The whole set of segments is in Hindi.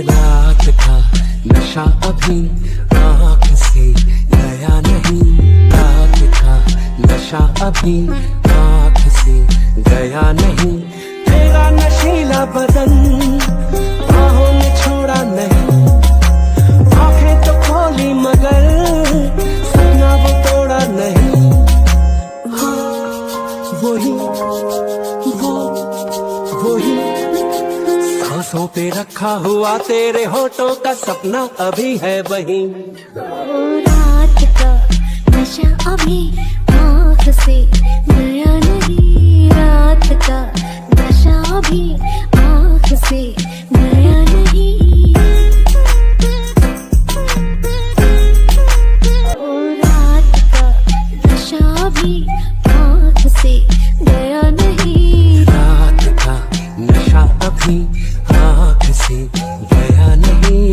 रात का नशा अभी आँख से गया नहीं, रात का नशा अभी आँख से गया नहीं। तेरा नशीला बदन बाहों में छोड़ा नहीं, आंखें तो खोली मगर सपना वो तोड़ा नहीं। वही वही सांसों पे रखा हुआ तेरे होठों का सपना अभी है वही। रात का नशा अभी आँख से गया नहीं, रात का नशा अभी आँख से गया नहीं। रात का नशा अभी आँख से गया नहीं, रात का नशा अभी आँख से गया नहीं।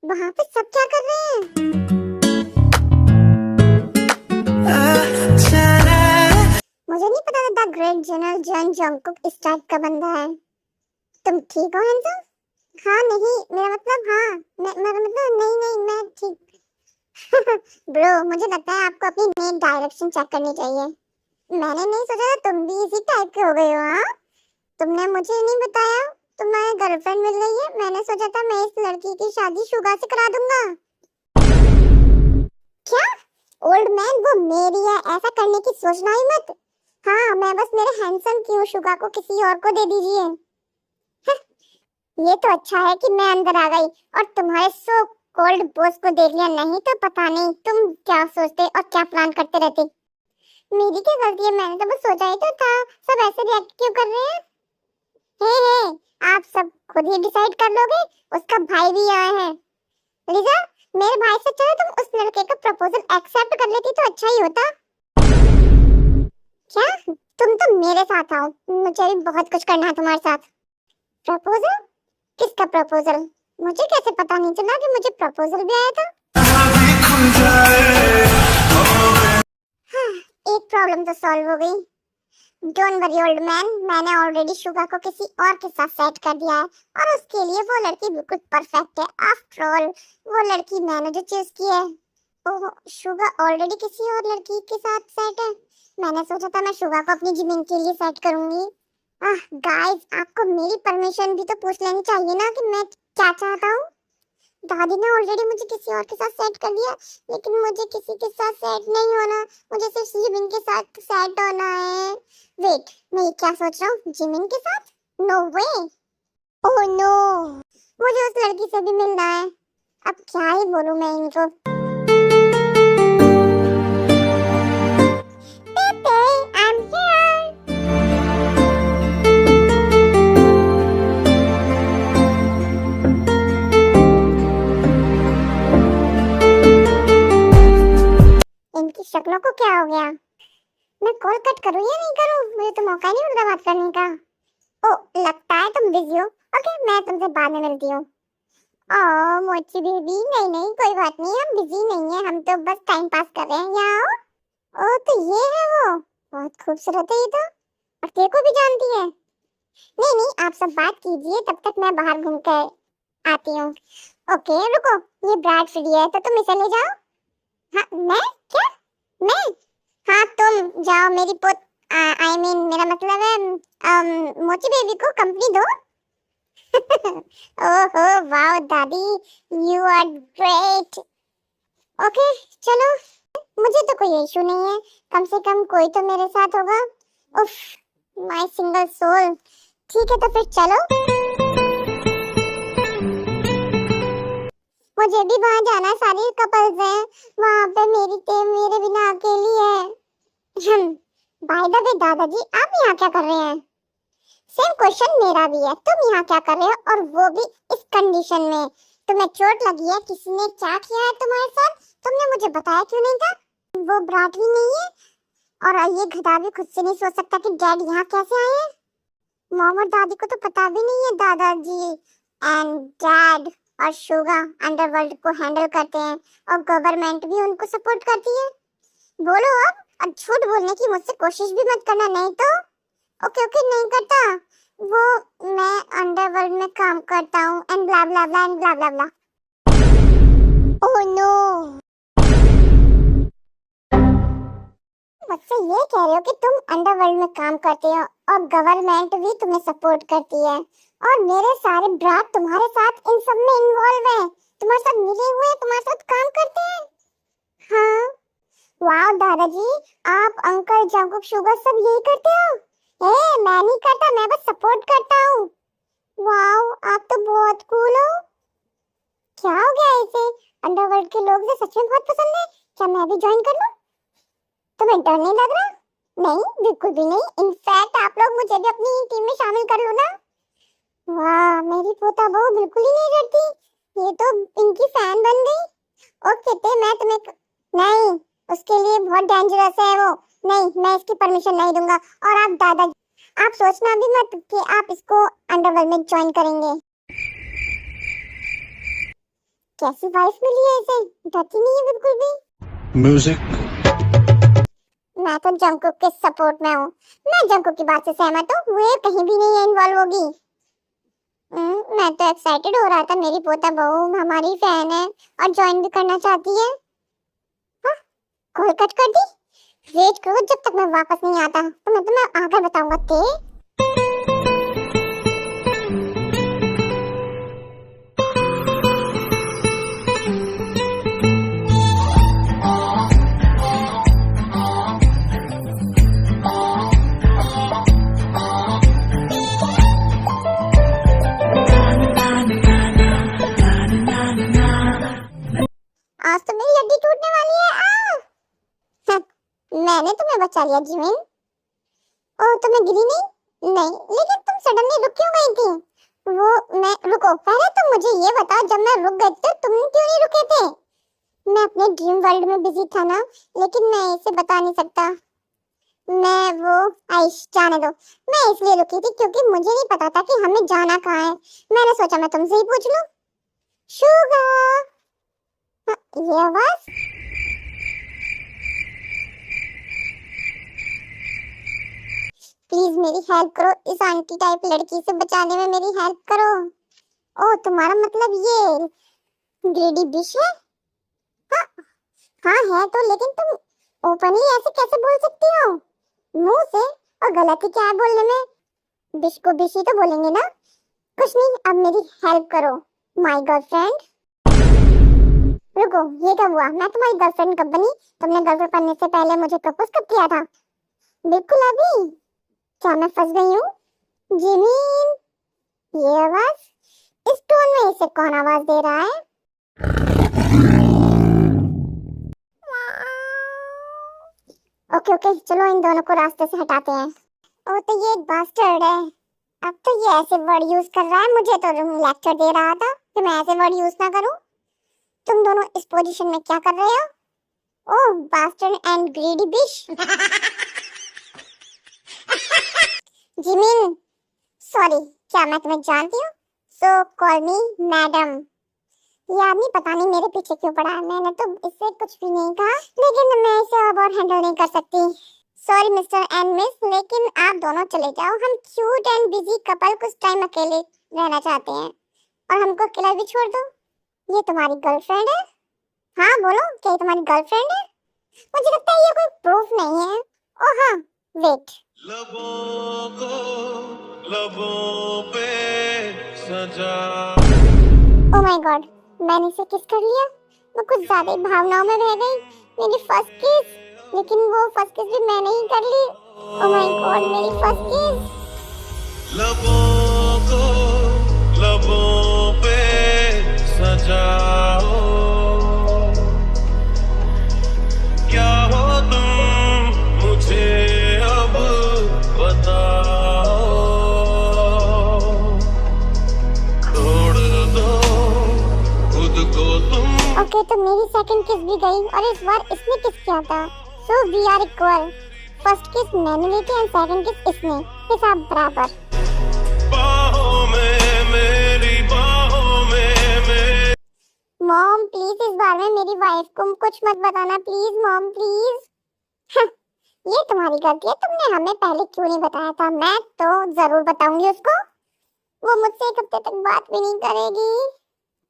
वहाँ पे सब क्या कर रहे हैं? मुझे नहीं पता था the great general John Jungkook इस टाइप का बंदा है। तुम ठीक हो हैंसम? हाँ नहीं मेरा मतलब हाँ मेरा मतलब नहीं नहीं मैं ठीक। ब्रो मुझे लगता है आपको अपनी नई डायरेक्शन चेक करनी चाहिए। मैंने नहीं सोचा था तुम भी इसी टाइप के हो गए हो। हाँ तुमने मुझे नहीं बताया तुम्हारी गर्लफ्रेंड मिल गई है। मैंने सोचा था मैं इस लड़की की शादी शुगा से करा दूंगा। क्या ओल्ड मैन वो मेरी है, ऐसा करने की सोचना ही मत। हाँ मैं बस मेरे हैंडसम की हूँ, शुगा को किसी और को दे दीजिए। ये तो अच्छा है कि मैं अंदर आ गई और तुम्हारे सो कोल्ड बॉस को देख लिया, नहीं तो पता नहीं तुम क्या सोचते और क्या प्लान करते रहते। मेरी क्या गलती है, मैंने तो बस सोचा ही तो था। सब ऐसे रिएक्ट क्यों कर रहे हैं? हे आप सब खुद ही डिसाइड कर लोगे, उसका भाई भी आया है। लिजा मेरे भाई से चलो तुम उस लड़के का प्रपोजल एक्सेप्ट कर लेती तो अच्छा ही होता। क्या तुम तो मेरे साथ आओ, मुझे भी बहुत कुछ करना है तुम्हारे साथ। प्रपोजल? किसका प्रपोजल? मुझे कैसे पता नहीं चला कि मुझे प्रपोजल भी आया था? हाँ, एक प्रॉब्लम तो सॉल्व हो गई। डोंट वरी ओल्ड मैन, मैंने ऑलरेडी शुगा को किसी और के साथ सेट कर दिया है और उसके लिए वो लड़की बिल्कुल परफेक्ट है। आफ्टर ऑल वो लड़की मैंने जो चूज की है। ओह शुगा ऑलरेडी किसी और लड़की के साथ सेट है। मैंने सोचा था मैं शुगा को अपनी जिमिन के लिए सेट करूंगी। गाइस आपको मेरी परमिशन भी तो पूछ लेनी चाहिए ना कि मैं क्या चाहता हूँ। दादी ने ऑलरेडी मुझे किसी और के साथ सेट कर दिया, लेकिन मुझे किसी के साथ सेट नहीं होना, मुझे सिर्फ जिमिन के साथ सेट होना है। वेट मैं ये क्या सोच रहा हूँ, जिमिन के साथ? नो वे, ओह नो, मुझे उस लड़की से भी मिलना है। अब क्या ही बोलूँ मैं इनको। पेपे, I'm here. इनकी शक्लों को क्या हो गया? मैं कॉल कट करूँ या नहीं करूँ? मुझे तो मौका नहीं मिल रहा बात करने का। ओ लगता है तुम बिजी हो। ओके मैं तुमसे बाद में मिलती हूँ। ओह मोची बेबी, नहीं नहीं कोई बात नहीं, हम बिजी नहीं है, हम तो बस टाइम पास कर रहे हैं। यहाँ आओ। ओ तो ये है वो, बहुत खूबसूरत है ये तो, और तेरे को भी जानती है। नहीं नहीं आप सब बात कीजिए, तब तक मैं बाहर घूम कर आती हूँ। ओके रुको, ये ब्राइड फ्री है तो तुम इसे ले जाओ। हाँ मैं? क्या मैं? हाँ तुम जाओ, मेरी पोत आई मीन मेरा मतलब है मोची बेबी को कंपनी दो। ओहो वाओ दादी, यू आर ग्रेट। ओके चलो, मुझे तो कोई इशू नहीं है, कम से कम कोई तो मेरे साथ होगा। उफ माय सिंगल सोल। ठीक है तो फिर चलो। मुझे भी वहाँ जाना, सारी कपल्स हैं वहाँ पे, मेरे बिना अकेली है। बाय द वे दादाजी आप यहाँ क्या कर रहे हैं? सेम क्वेश्चन मेरा भी है, तुम यहाँ क्या कर रहे हो और वो भी इस कंडीशन में? तुम्हें चोट लगी है, किसी ने क्या किया है तुम्हारे साथ? तुमने मुझे बताया क्यों नहीं था? वो ब्राट भी नहीं है और ये गधा भी खुद से नहीं सोच सकता कि डैड यहाँ कैसे आए हैं। मॉम और दादी को तो पता भी नहीं है दादाजी एंड डैड और शुगा अंडरवर्ल्ड को हैंडल करते हैं और गवर्नमेंट भी उनको सपोर्ट करती है। बोलो और झूठ बोलने की मुझसे कोशिश भी मत करना, नहीं तो। ओके ओके, नहीं करता। वो मैं अंडरवर्ल्ड में काम करता हूँ and blah blah blah and blah blah blah. Oh no, मुझसे ये कह रहे हो कि तुम अंडरवर्ल्ड में काम करते हो और गवर्नमेंट भी तुम्हें सपोर्ट करती है और मेरे सारे ब्रात तुम्हारे साथ इन सब में इन्वॉल्व हैं, तुम्हारे साथ मिले हुए हैं, तुम्हारे साथ काम करते हैं। हाँ, वाह दादाजी, आप अंकल जंकुक शुगर सब यही करते हो? मैं नहीं करता, मैं बस सपोर्ट करता हूँ। वाह, आप तो बहुत कूल हो। क्या हो गया इसे? अंडरवर्ल्ड के लोग से सच में बहुत पसंद है। क्या मैं भी ज्वाइन कर लूं? तुम्हें डर नहीं लग रहा? नहीं, बिल्कुल भी नहीं। इनफैक्ट आप लोग मुझे भी अपनी टीम में शामिल कर लो ना। वाह, मेरी पोता बहू बिल्कुल ही नहीं डरती, ये तो इनकी फैन बन गई। ओके ते, मैं तुम्हें नहीं, उसके लिए बहुत डेंजरस है वो। नहीं, मैं इसकी परमिशन नहीं दूंगा। और आप दादा, आप सोचना भी मत कि आप इसको अंडरवर्ल्ड में ज्वाइन करेंगे। कैसी वाइफ मिली है इसे, डरती नहीं है बिल्कुल भी। म्यूजिक। मैं तो जंकुक के सपोर्ट में हूँ। मैं जंकुक की बात से सहमत हूँ, वो कहीं भी नहीं इन्वॉल्व होगी। मैं तो एक्साइटेड हो रहा था, मेरी पोता बहू हमारी फैन है और ज्वाइन भी करना चाहती है। हाँ, कॉल कट कर दी। वेट करो जब तक मैं वापस नहीं आता, तो मैं तुम्हें आकर बताऊंगा ते। आज तो मेरी हड्डी टूटने वाली है। मैंने तुम्हें बचा लिया जिमिन। ओह, तुम्हें गिरी नहीं? नहीं, लेकिन तुम सडनली रुक क्यों गई थी? वो मैं रुको, पहले तुम मुझे ये बताओ, जब मैं रुक गई तो तुम क्यों नहीं रुके थे? मैं अपने ड्रीम वर्ल्ड में बिजी था ना, लेकिन मैं इसे बता नहीं सकता। मैं वो आइश, जाने दो। मैं इसलिए रुकी थी क्योंकि मुझे नहीं पता था कि हमें जाना कहाँ है। मैंने सोचा मैं तुमसे ही पूछ लूं। शुगर, ये आवाज? प्लीज मेरी हेल्प करो, इस आंटी टाइप लड़की से बचाने में मेरी हेल्प करो। ओह, तुम्हारा मतलब ये ग्रेडी बिश है? हाँ हाँ है तो, लेकिन तुम ओपन ही ऐसे कैसे बोल सकती हो मुंह से? और गलती क्या है बोलने में? बिश को बिश ही तो बोलेंगे ना। कुछ नहीं, अब मेरी हेल्प करो माय गर्लफ्रेंड। रुको, ये क्या हुआ? मैं तुम्हारी गर्लफ्रेंड कब बनी? तुमने गर्लफ्रेंड बनने से पहले मुझे प्रपोज कब किया था? बिल्कुल अभी। क्या मैं फंस गई हूँ? जिमीन, ये आवाज, इस टोन में इसे कौन आवाज दे रहा है? ओके ओके, चलो इन दोनों को रास्ते से हटाते हैं। ओ, तो ये एक बास्टर्ड है। अब तो ये ऐसे वर्ड यूज कर रहा है, मुझे तो लेक्चर दे रहा था कि मैं ऐसे वर्ड यूज ना करूं। तुम दोनों इस पोजीशन में क्या कर रहे हो? ओह, बास्टर्ड एंड ग्रीडी बिश। जिमिन, सॉरी, क्या मैं तुम्हें जानती हूँ? सो कॉल मी मैडम। ये आदमी पता नहीं मेरे पीछे क्यों पड़ा है। मैंने तो इससे कुछ भी नहीं कहा, लेकिन मैं इसे अब और हैंडल नहीं कर सकती। सॉरी मिस्टर एंड मिस, लेकिन आप दोनों चले जाओ। हम क्यूट एंड बिजी कपल कुछ टाइम अकेले रहना चाहते हैं, और हमको अकेला भी छोड़ दो। ये तुम्हारी गर्लफ्रेंड है? हाँ बोलो, क्या ये तुम्हारी गर्लफ्रेंड है? मुझे लगता है ये कोई प्रूफ नहीं है। ओह हाँ, वेट। लबों को लबों पे सजा। ओह माय गॉड, मैंने इसे किस कर लिया। मैं कुछ ज्यादा ही भावनाओं में बह गई। मेरी फर्स्ट किस, लेकिन वो फर्स्ट किस भी मैंने ही कर ली। ओह माय गॉड, मेरी फर्स्ट किस। लबों को लबों पे सजाओ, क्या हो तुम मुझे अब बताओ। छोड़ दो खुद को तुम। ओके, तो मेरी सेकंड किस भी गई और इस बार इसने किस किया था। So we are equal. First kiss मैंने ली थी और सेकंड किस इसने। हिसाब बराबर। बाहों में मेरी बाहों में मॉम प्लीज, इस बार में मेरी वाइफ को कुछ मत बताना प्लीज। Mom please. ये तुम्हारी गलती है, तुमने हमें पहले क्यों नहीं बताया था? मैं तो जरूर बताऊंगी उसको, वो मुझसे एक हफ्ते तक बात भी नहीं करेगी।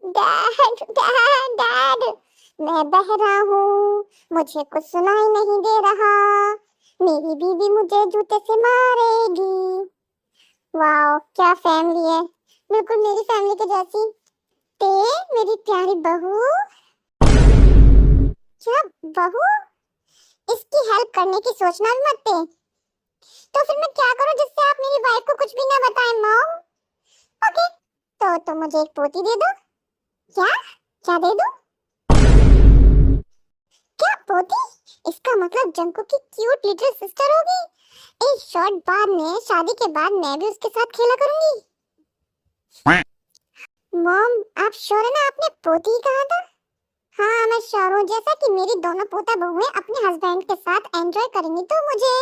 डैड डैड डैड, मैं बहरा हूँ, मुझे कुछ सुनाई नहीं दे रहा, मेरी बीवी मुझे जूते से मारेगी। वाओ, क्या फैमिली है, बिल्कुल मेरी फैमिली के जैसी। ते मेरी प्यारी बहू। क्या बहू? इसकी हेल्प करने की सोचना भी मत थे। तो फिर मैं क्या करूं जिससे आप मेरी वाइफ को कुछ भी ना बताएं मॉम? ओके, तो मुझे एक पोती दे दो। क्या क्या दे दो? क्या पोती? इसका मतलब जंकू की क्यूट लिटिल सिस्टर होगी। एक शॉर्ट बाद में, शादी के बाद मैं भी उसके साथ खेला करूंगी। मॉम, आप श्योर है ना आपने पोती कहा था? हाँ, मैं श्योर हूँ। जैसा कि मेरी दोनों पोता बहुएं अपने हस्बैंड के साथ एंजॉय करेंगी, तो मुझे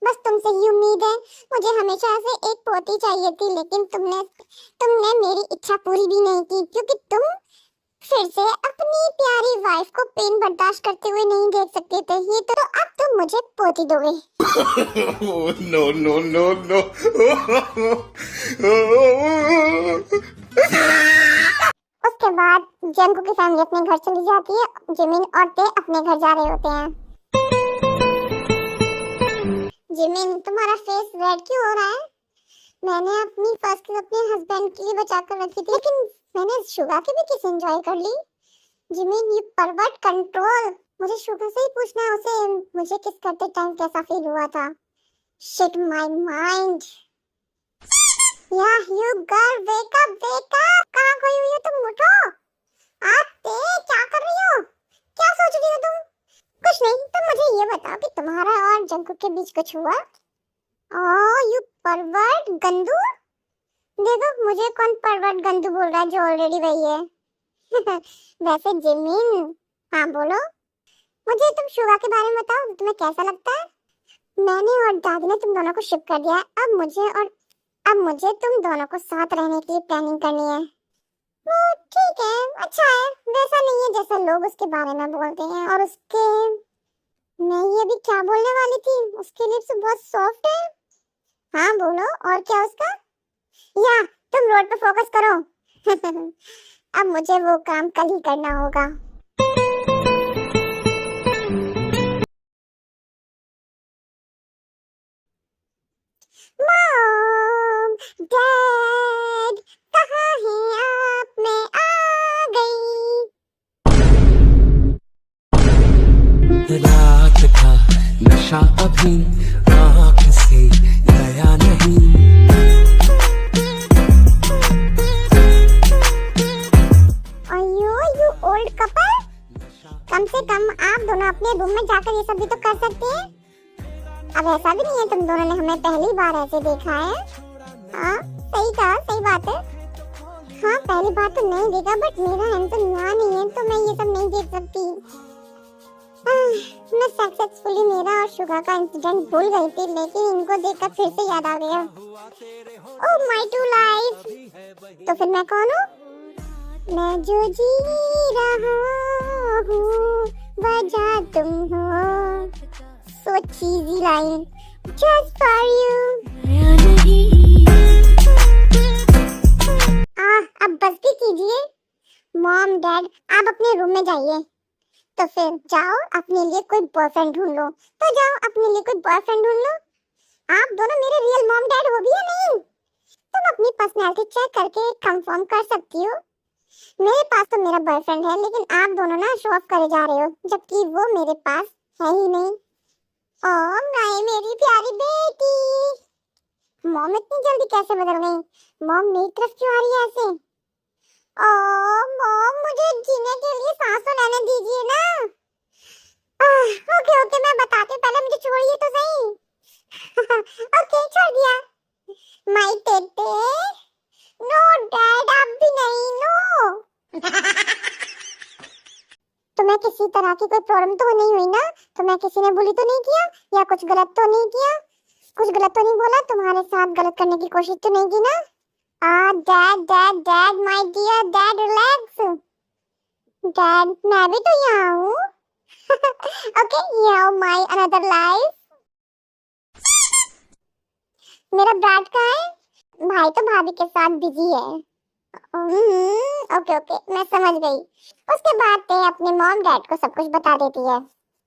बस तुमसे ही उम्मीद है। मुझे हमेशा से एक पोती चाहिए थी, लेकिन तुमने मेरी इच्छा पूरी भी नहीं की, क्योंकि तुम फिर से अपनी प्यारी वाइफ को पेन बर्दाश्त करते हुए नहीं देख सकते थे। ये तो अब तुम मुझे पोती दोगे। no, no, no, no. उसके बाद जंकू की फैमिली अपने घर चली जाती है, जिमिन और ते अपने घर जा रहे होते हैं। जिमिन, तुम्हारा फेस रेड क्यों हो रहा है? मैंने अपनी फर्स्ट किस अपने हस्बैंड के लिए बचा कर रखी थी, लेकिन मैंने शुगा की भी किस एंजॉय कर ली। जिमिन, ये परवर्ट कंट्रोल। मुझे शुगा से ही पूछना है उसे मुझे किस करते टाइम कैसा फील हुआ था। Shit my mind. या you girl, wake up wake up. कहां खोई हुई हो तुम? उठो। आते, क्या कर रही हो? क्या सोच रही हो तुम? कुछ नहीं, तुम मुझे ये बताओ कि तुम्हारा और जंकू के बीच कुछ हुआ? ओह यू परवर्ट गंदू। देखो, मुझे कौन परवर्ट गंदू बोल रहा है जो ऑलरेडी वही है। वैसे जिमिन, हाँ बोलो। मुझे तुम शुगा के बारे में बताओ, तुम्हें कैसा लगता है? मैंने और दादी ने तुम दोनों को शिप कर दिया है। अब मुझे तुम दोनों को साथ रहने की प्लानिंग करनी है। ठीक है, अच्छा है। वैसा नहीं है जैसा लोग उसके बारे में बोलते हैं। और उसके, मैं ये भी क्या बोलने वाली थी, उसके लिप्स बहुत सॉफ्ट है। हाँ बोलो, और क्या उसका? या तुम रोड पे फोकस करो। अब मुझे वो काम कल ही करना होगा। मॉम, डैड, कहाँ हैं आप? मैं आ गई। रात का नशा अभी आँख से गया नहीं। अयो यू ओल्ड कपल, कम से कम आप दोनों अपने रूम में जाकर ये सब भी तो कर सकते हैं। अब ऐसा भी नहीं है तुम दोनों ने हमें पहली बार ऐसे देखा है। हाँ सही कहा, सही बात है। हाँ पहली बार तो नहीं देखा, बट मेरा हैंडसम यहाँ नहीं है तो मैं ये सब नहीं देख सकती। मैं सक्सेसफुली मेरा और शुगा का इंसिडेंट भूल गई थी, लेकिन इनको देखकर फिर से याद आ गया। Oh my to life. तो फिर मैं कौन हूँ? मैं जो जी रहा हूँ वजह तुम हो। So cheesy line, just for you. अब बस भी कीजिए। मॉम डैड, आप अपने रूम में जाइए। तो फिर जाओ अपने लिए कोई बॉयफ्रेंड ढूंढ लो। तो जाओ अपने लिए कोई बॉयफ्रेंड ढूंढ लो। आप दोनों मेरे रियल मॉम डैड हो भी या नहीं? तुम अपनी पर्सनैलिटी चेक करके कंफर्म कर सकती हो। मेरे पास तो मेरा बॉयफ्रेंड है, लेकिन आप दोनों ना शो ऑफ करे जा रहे हो, जबकि वो मेरे पास है ही नहीं। ओह माय मेरी प्यारी बेटी। मॉम इतनी जल्दी कैसे बदल गई? मॉम मेरी तरफ क्यों आ रही है ऐसे? ओह मॉम, मुझे जीने के लिए सांस तो लेने दीजिए ना। ओके ओके, मैं बताती हूँ, पहले मुझे छोड़िए तो सही। ओके छोड़ दिया। माय टेटे। नो डैड, अब भी नहीं, नो। तुम्हें किसी तरह की कोई प्रॉब्लम तो नहीं हुई ना? तुम्हें किसी ने बुली तो नहीं किया, या कुछ गलत तो नहीं किया? कुछ गलत तो नहीं बोला? तुम्हारे साथ गलत करने की कोशिश तो नहीं की ना? Dad dad dad, my dear dad, relax. Dad मैं भी तो यहाँ हूँ। ओके, ये माय अनदर लाइफ। मेरा ब्राट कहाँ है? भाई तो भाभी के साथ बिजी है। ओके ओके, मैं समझ गई। उसके बाद ते अपने मॉम डैड को सब कुछ बता देती है।